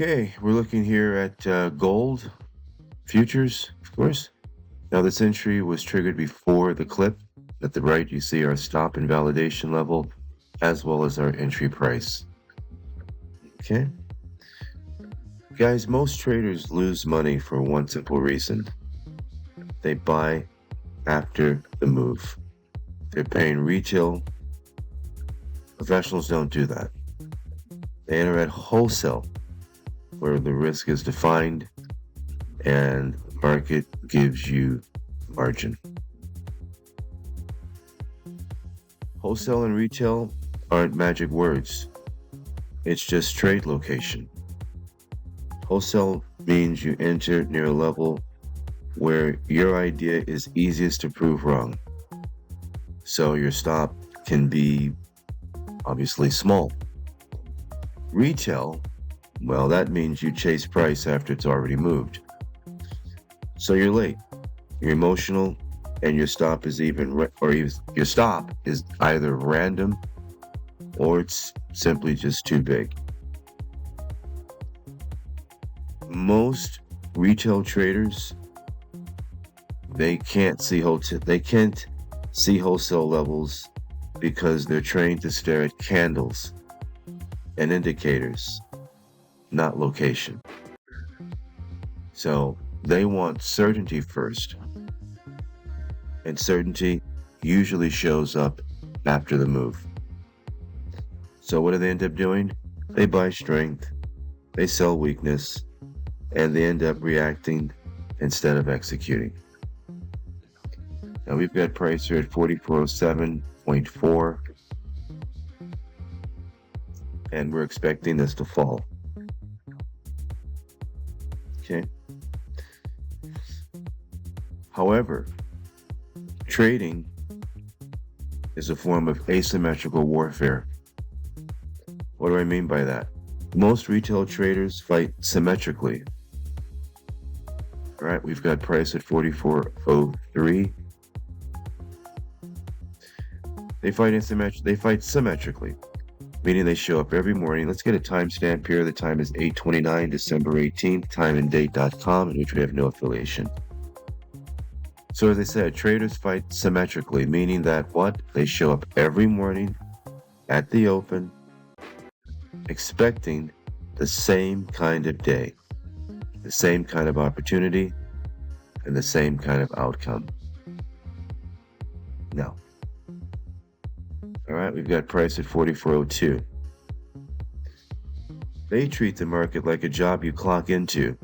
Okay, we're looking here at gold futures, of course. Now, this entry was triggered before the clip. At the right, you see our stop and validation level, as well as our entry price. Okay. Guys, most traders lose money for one simple reason. They buy after the move. They're paying retail. Professionals don't do that. They enter at wholesale, where the risk is defined and the market gives you margin. Wholesale and retail aren't magic words. It's just trade location. Wholesale means you enter near a level where your idea is easiest to prove wrong. So your stop can be obviously small. Retail, well, that means you chase price after it's already moved. So you're late, you're emotional, and your stop is your stop is either random or it's simply just too big. Most retail traders, they can't see wholesale levels because they're trained to stare at candles and indicators, not location. So they want certainty first, and certainty usually shows up after the move. So what do they end up doing? They buy strength, they sell weakness, and they end up reacting instead of executing. Now we've got price here at 4407.4, and we're expecting this to fall. Okay. However, trading is a form of asymmetrical warfare. What do I mean by that? Most retail traders fight symmetrically. All right, we've got price at 4403. They fight symmetrically, meaning they show up every morning. Let's get a timestamp here. The time is 8:29, December 18th, timeanddate.com, in which we have no affiliation. So as I said, traders fight symmetrically, meaning that what? They show up every morning at the open, expecting the same kind of day, the same kind of opportunity, and the same kind of outcome. Now, all right, we've got price at 4402. They treat the market like a job you clock into.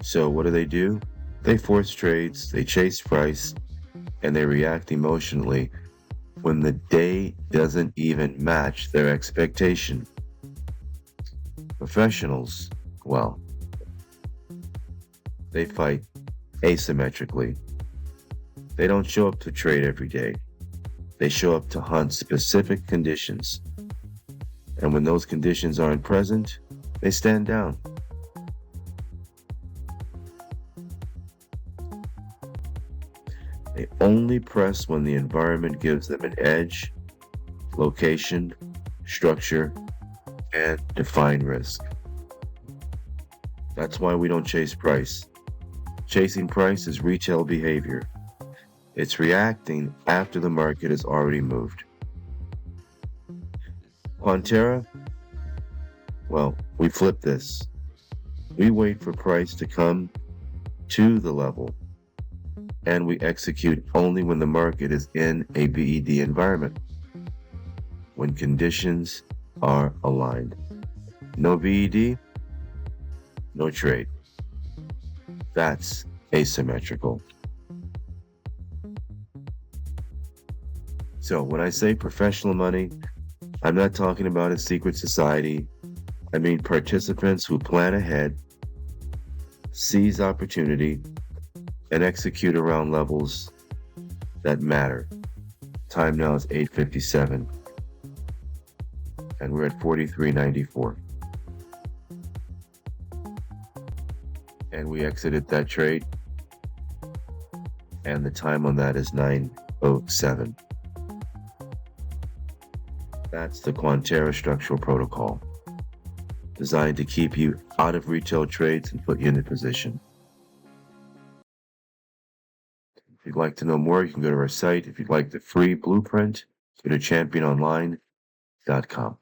So what do? They force trades, they chase price, and they react emotionally when the day doesn't even match their expectation. Professionals, well, they fight asymmetrically. They don't show up to trade every day. They show up to hunt specific conditions. And when those conditions aren't present, they stand down. They only press when the environment gives them an edge, location, structure, and defined risk. That's why we don't chase price. Chasing price is retail behavior. It's reacting after the market has already moved. Quantara, well, we flip this. We wait for price to come to the level, and we execute only when the market is in a VED environment, when conditions are aligned. No VED, no trade. That's asymmetrical. So when I say professional money, I'm not talking about a secret society. I mean participants who plan ahead, seize opportunity, and execute around levels that matter. Time now is 8:57, and we're at 43.94. And we exited that trade, and the time on that is 9:07. That's the Quantara Structure Protocol. designed to keep you out of retail trades and put you in a position. If you'd like to know more, you can go to our site. If you'd like the free blueprint, go to championonline.com.